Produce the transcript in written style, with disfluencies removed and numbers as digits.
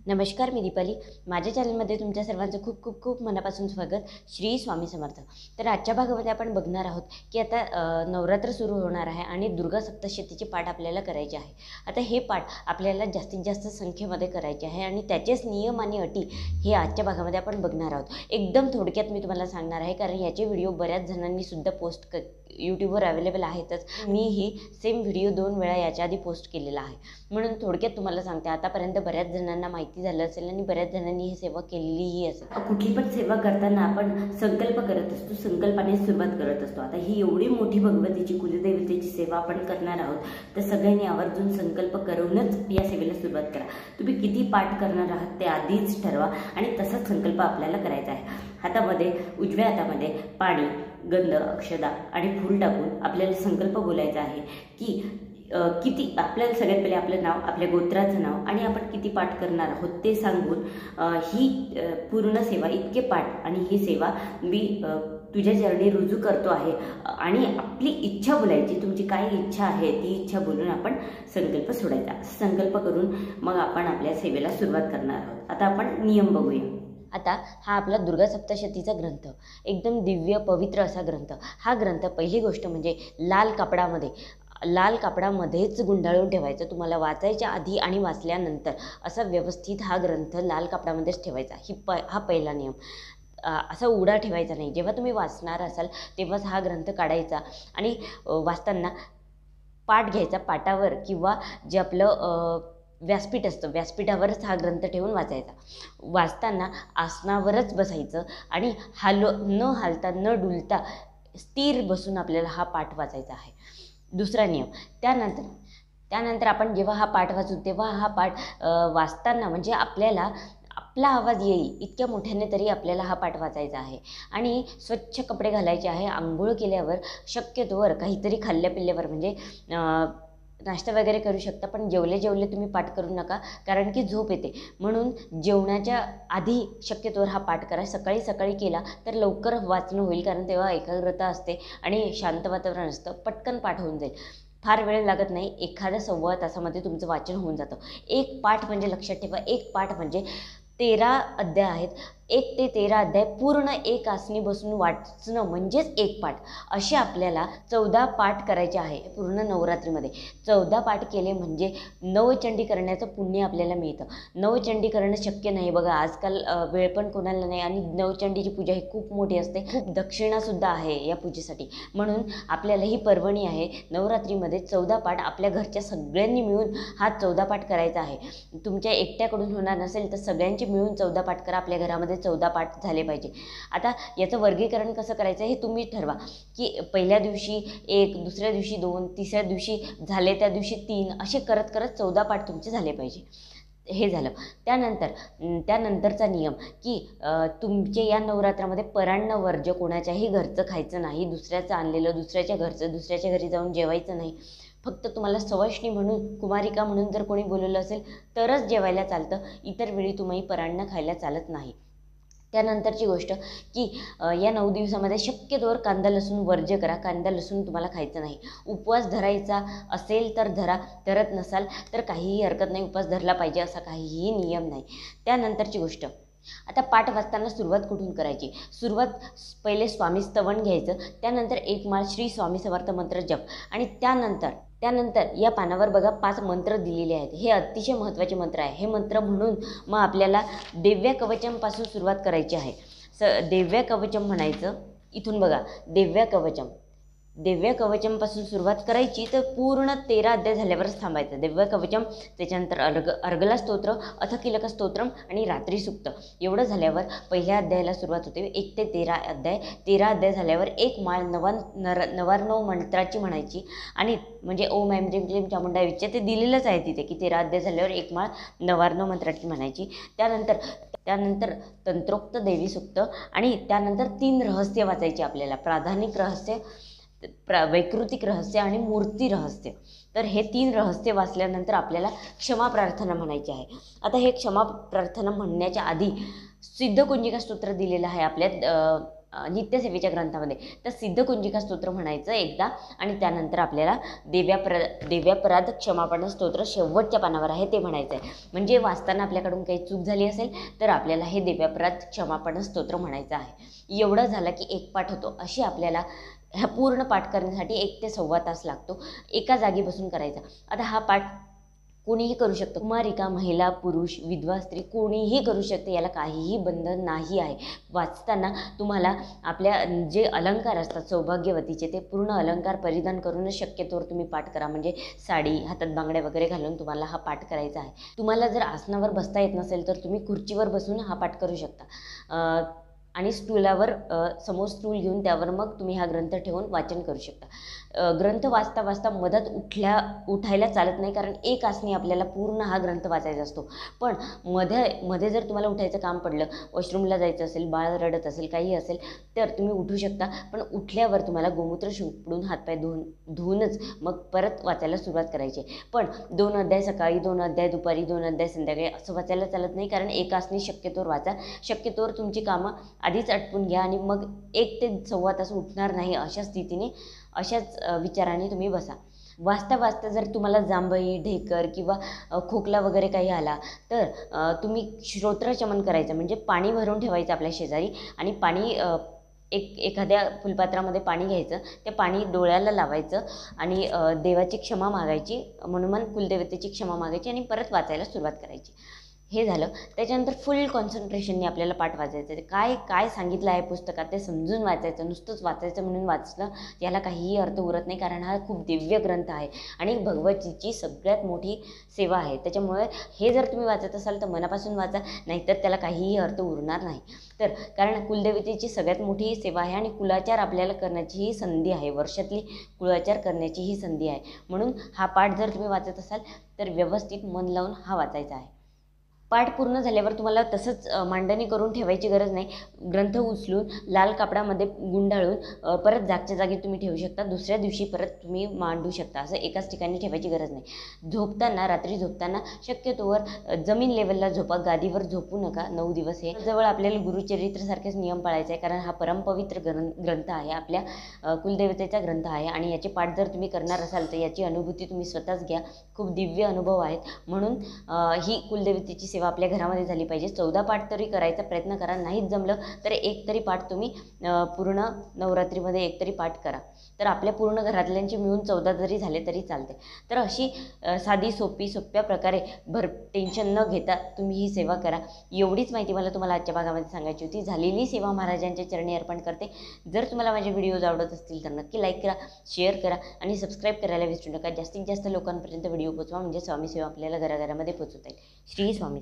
नमस्कार, मी दीपाली. माझ्या चॅनलमध्ये तुमच्या सर्वांचं खूप खूप खूप मनापासून स्वागत. श्री स्वामी समर्थ. तर आजच्या भागामध्ये आपण बघणार आहोत की आता नवरात्र सुरू होणार आहे आणि दुर्गा सप्तशतीचे पाठ आपल्याला करायचे आहे. आता हे पाठ आपल्याला जास्तीत जास्त संख्येमध्ये करायचे आहे आणि त्याचेच नियम आणि अटी हे आजच्या भागामध्ये आपण बघणार आहोत. एकदम थोडक्यात मी तुम्हाला सांगणार आहे, कारण याचे व्हिडिओ बऱ्याच जणांनी सुद्धा पोस्ट यूट्यूबवर अवेलेबल आहेतच. मीही सेम व्हिडिओ 2 वेळा याच्या आधी पोस्ट केलेला आहे, म्हणून थोडक्यात तुम्हाला सांगते. आतापर्यंत बऱ्याच जणांना माहिती झालं असेल आणि बऱ्याच जणांनी ही सेवा केलेलीही असेल. कुठली पण सेवा करताना आपण संकल्प करत असतो, संकल्पाने सुरुवात करत असतो. आता ही एवढी मोठी भगवतीची कुलदेवतेची सेवा आपण करणार आहोत, तर सगळ्यांनी आवर्जून संकल्प करूनच या सेवेला सुरुवात करा. तुम्ही किती पाठ करणार आहात ते आधीच ठरवा आणि तसाच संकल्प आपल्याला करायचा आहे. हातामध्ये उजव्या हातामध्ये पाणी, गंध, अक्षदा आणि फूल टाकून आपल्याला संकल्प बोलायचा आहे की किती आपल्याला सगळ्यात पहिले आपलं नाव, आपल्या गोत्राचं नाव आणि आपण किती पाठ करणार आहोत ते सांगून ही पूर्ण सेवा, इतके पाठ आणि ही सेवा मी तुझ्या चरणी रुजू करतो आहे आणि आपली इच्छा बोलायची. तुमची काय इच्छा आहे ती इच्छा बोलून आपण संकल्प सोडायचा. संकल्प करून मग आपण आपल्या सेवेला सुरुवात करणार आहोत. आता आपण नियम बघूया. आता हा आपला दुर्गा सप्तशतीचा ग्रंथ, एकदम दिव्य पवित्र असा ग्रंथ. हा ग्रंथ, पहिली गोष्ट म्हणजे लाल कापडामध्येच गुंडाळून ठेवायचं. तुम्हाला वाचायच्या आधी आणि वाचल्यानंतर असा व्यवस्थित हा ग्रंथ लाल कापडामध्येच ठेवायचा. हा पहिला नियम. असा उघडा ठेवायचा नाही. जेव्हा तुम्ही वाचणार असाल तेव्हाच हा ग्रंथ काढायचा आणि वाचताना पाठ घ्यायचा. पाटावर किंवा जे आपलं व्यासपीठ असतं, व्यासपीठावरच हा ग्रंथ ठेवून वाचायचा. वाचताना आसनावरच बसायचं आणि न हालता न डुलता स्थिर बसून आपल्याला हा पाठ वाचायचा आहे. दुसरा नियम. त्यानंतर आपण जेव्हा हा पाठ वाचू तेव्हा हा पाठ वाचताना म्हणजे आपला आवाज येईल इतक्या मोठ्याने तरी आपल्याला हा पाठ वाचायचा आहे. आणि स्वच्छ कपडे घालायचे आहे. आंघोळ केल्यावर शक्यतोवर काहीतरी खाल्ल्या पिल्ल्यावर म्हणजे नाश्ता वगैरे करू शकता, पण जेवले तुम्ही पाठ करू नका, कारण की झोप येते. म्हणून जेवणाच्या आधी शक्यतोवर हा पाठ करा. सकाळी केला तर लवकर वाचणं होईल, कारण तेव्हा एकाग्रता असते आणि शांत वातावरण असतं. पटकन पाठ होऊन जाईल. फार वेळ लागत नाही. एखाद्या 1.25 तासामध्ये तुमचं वाचन होऊन जातं. एक पाठ म्हणजे, लक्षात ठेवा, एक पाठ म्हणजे 13 अध्याय आहेत. 1 ते 13 अध्याय पूर्ण एक आसनी बसून वाचणं म्हणजेच एक पाठ. असे आपल्याला 14 पाठ करायचे आहे पूर्ण नवरात्रीमध्ये. 14 पाठ केले म्हणजे नवचंडी करण्याचं पुण्य आपल्याला मिळतं. नवचंडी करणं शक्य नाही बघा, आजकाल वेळ पण कोणाला नाही आणि नवचंडीची पूजा ही खूप मोठी असते. खूप दक्षिणासुद्धा आहे या पूजेसाठी. म्हणून आपल्याला ही पर्वणी आहे. नवरात्रीमध्ये 14 पाठ आपल्या घरच्या सगळ्यांनी मिळून हा 14 पाठ करायचा आहे. तुमच्या एकट्याकडून होणार नसेल तर सगळ्यांची मिळून 14 पाठ करा. आपल्या घरामध्ये 14 पाठ झाले पाहिजे. आता याचं वर्गीकरण कसं करायचं हे तुम्ही ठरवा, की पहिल्या दिवशी 1, दुसऱ्या दिवशी 2, तिसऱ्या दिवशी झाले, त्या दिवशी 3, असे करत 14 पाठ तुमचे झाले पाहिजे. हे झालं. त्यानंतरचा नियम की तुमचे या नवरात्रामध्ये परान्न वर्ज्य, कोणाच्याही घरचं खायचं नाही. दुसऱ्याचं आणलेलं, दुसऱ्याच्या घरचं, दुसऱ्याच्या घरी जाऊन जेवायचं नाही. फक्त तुम्हाला सवष्णी म्हणून, कुमारिका म्हणून जर कोणी बोलवलं असेल तरच जेवायला चालतं. इतर वेळी तुम्ही परान्न खायला चालत नाही. त्यानंतरची गोष्ट की या 9 दिवसामध्ये शक्यतोवर कांदा लसूण वर्ज्य करा. कांदा लसूण तुम्हाला खायचं नाही. उपवास धरायचा असेल तर धरा, धरत नसाल तर काहीही हरकत नाही. उपवास धरला पाहिजे असा काहीही नियम नाही. त्यानंतरची गोष्ट, आता पाठ वाचताना सुरुवात कुठून करायची? सुरुवात पहिले स्वामी स्तवन घ्यायचं. त्यानंतर 1 माळ श्री स्वामी समर्थ मंत्र जप आणि त्यानंतर या पानावर बघा 5 मंत्र दिलेले आहेत. हे अतिशय महत्त्वाचे मंत्र आहे. हे मंत्र म्हणून मग आपल्याला दिव्य कवचमपासून सुरुवात करायची आहे. दिव्य कवचम म्हणायचं. इथून बघा, दिव्य कवचमपासून सुरुवात करायची. तर पूर्ण 13 अध्याय झाल्यावरच थांबायचं. दिव्य कवचम, त्याच्यानंतर अर्गला स्तोत्र, अथ किलक स्तोत्रम आणि रात्री सुक्त. एवढं झाल्यावर पहिल्या अध्यायाला सुरुवात होते. 1 ते 13 अध्याय. 13 अध्याय झाल्यावर 1 माळ नवार्णव मंत्राची म्हणायची आणि म्हणजे ओम ऐं ह्रीं क्लीं चामुंडाय विच्चे ते दिलेलंच आहे तिथे, की 13 अध्याय झाल्यावर 1 माळ नवार्णव मंत्राची म्हणायची. त्यानंतर तंत्रोक्त देवी सुक्त आणि त्यानंतर 3 रहस्य वाचायची आपल्याला. प्राधानिक रहस्य, वैकृतिक रहस्य आणि मूर्ती रहस्य. तर हे 3 रहस्य वाचल्यानंतर आपल्याला क्षमा प्रार्थना म्हणायची आहे. आता हे क्षमा प्रार्थना म्हणण्याच्या आधी सिद्धकुंजिका स्तोत्र दिलेलं आहे आपल्या नित्यसेवेच्या ग्रंथामध्ये, तर सिद्धकुंजिका स्तोत्र म्हणायचं एकदा, आणि त्यानंतर आपल्याला देव्यापराध क्षमापण स्तोत्र शेवटच्या पानावर आहे ते म्हणायचं आहे. म्हणजे वाचताना आपल्याकडून काही चूक झाली असेल तर आपल्याला हे देव्यापराध क्षमापण स्तोत्र म्हणायचं आहे. एवढं झालं की एक पाठ होतो. अशी आपल्याला ह्या पूर्ण पाठ करण्यासाठी 1 ते सव्वा तास लागतो. एका जागी बसून करायचा. आता हा पाठ कोणीही करू शकतो. कुमारिका, महिला, पुरुष, विधवा स्त्री कोणीही करू शकते. याला काहीही बंधन नाही आहे. वाचताना तुम्हाला आपल्या जे अलंकार असतात सौभाग्यवतीचे ते पूर्ण अलंकार परिधान करूनच शक्यतोवर तुम्ही पाठ करा. म्हणजे साडी, हातात बांगड्या वगैरे घालून तुम्हाला हा पाठ करायचा आहे. तुम्हाला जर आसनावर बसता येत नसेल तर तुम्ही खुर्चीवर बसून हा पाठ करू शकता. आणि स्टूलावर समोर स्टूल घेऊन त्यावर मग तुम्ही हा ग्रंथ ठेवून वाचन करू शकता. ग्रंथ वाचता वाचता मदत उठायला चालत नाही, कारण एक आसनी आपल्याला पूर्ण हा ग्रंथ वाचायचा असतो. पण मध्ये जर तुम्हाला उठायचं काम पडलं, वॉशरूमला जायचं असेल, बाळ रडत असेल, काही असेल, तर तुम्ही उठू शकता. पण उठल्यावर तुम्हाला गोमूत्र शिंपडून हातपाय धुवूनच मग परत वाचायला सुरुवात करायची. पण 2 अध्याय सकाळी, 2 अध्याय दुपारी, 2 अध्याय संध्याकाळी असं वाचायला चालत नाही, कारण एक आसनी शक्यतोवर वाचा. शक्यतोवर तुमची कामं आधीच आटपून घ्या आणि मग 1 ते सव्वा तास उठणार नाही अशा स्थितीने, अशाच विचाराने तुम्ही बसा. वाचता वाचता जर तुम्हाला जांभई, ढेकर किंवा खोकला वगैरे काही आला तर तुम्ही श्रोत्रशमन करायचं. म्हणजे पाणी भरून ठेवायचं आपल्या शेजारी आणि पाणी एखाद्या फुलपात्रामध्ये पाणी घ्यायचं. ते पाणी डोळ्याला लावायचं आणि देवाची क्षमा मागायची, म्हणून कुलदेवतेची क्षमा मागायची आणि परत वाचायला सुरुवात करायची. हे झालं. त्याच्यानंतर फुल कॉन्सन्ट्रेशनने आपल्याला पाठ वाचायचं. काय सांगितलं आहे पुस्तकात ते समजून वाचायचं. नुसतंच वाचायचं म्हणून वाचलं याला काहीही अर्थ उरत नाही, कारण हा खूप दिव्य ग्रंथ आहे आणि भगवतीची सगळ्यात मोठी सेवा आहे. त्याच्यामुळे हे जर तुम्ही वाचत असाल तर मनापासून वाचा, नाहीतर त्याला काहीही अर्थ उरणार नाही. तर कारण कुलदेवतेची सगळ्यात मोठी सेवा आहे आणि कुलाचार आपल्याला करण्याची ही संधी आहे. वर्षातली कुलाचार करण्याची ही संधी आहे. म्हणून हा पाठ जर तुम्ही वाचत असाल तर व्यवस्थित मन लावून हा वाचायचा आहे. पाठ पूर्ण झाल्यावर तुम्हाला तसंच मांडणी करून ठेवायची गरज नाही. ग्रंथ उचलून लाल कापडामध्ये गुंडाळून परत जागच्या जागी तुम्ही ठेवू शकता. दुसऱ्या दिवशी परत तुम्ही मांडू शकता. असं एकाच ठिकाणी ठेवायची गरज नाही. रात्री झोपताना शक्यतोवर जमीन लेवलला झोपा, गादीवर झोपू नका 9 दिवस. हे जवळ आपल्याला गुरुचरित्रासारखेच नियम पाळायचे आहे, कारण हा परमपवित्र ग्रंथ आहे, आपल्या कुलदेवतेचा ग्रंथ आहे आणि याचे पाठ जर तुम्ही करणार असाल तर याची अनुभूती तुम्ही स्वतःच घ्या. खूप दिव्य अनुभव आहेत. म्हणून ही कुलदेवतेची सेवा आपल्या घरामध्ये झाली पाहिजे. 14 पाठ तरी करायचा प्रयत्न करा. नाहीच जमलं तर 1 तरी पाठ तुम्ही पूर्ण नवरात्रीमध्ये 1 तरी पाठ करा. तर आपल्या पूर्ण घरातल्यांचे मिळून 14 जरी झाले तरी चालते. तर अशी साधी सोप्या प्रकारे टेन्शन न घेता तुम्ही ही सेवा करा. एवढीच माहिती मला तुम्हाला आजच्या भागामध्ये सांगायची होती. झालेली सेवा महाराजांच्या चरणी अर्पण करते. जर तुम्हाला माझे व्हिडिओज आवडत असतील तर नक्की लाईक करा, शेअर करा आणि सबस्क्राईब करायला विसरू नका. जास्तीत जास्त लोकांपर्यंत व्हिडिओ पोचवा, म्हणजे स्वामी सेवा आपल्याला घराघरामध्ये पोचवता येईल. श्री स्वामी.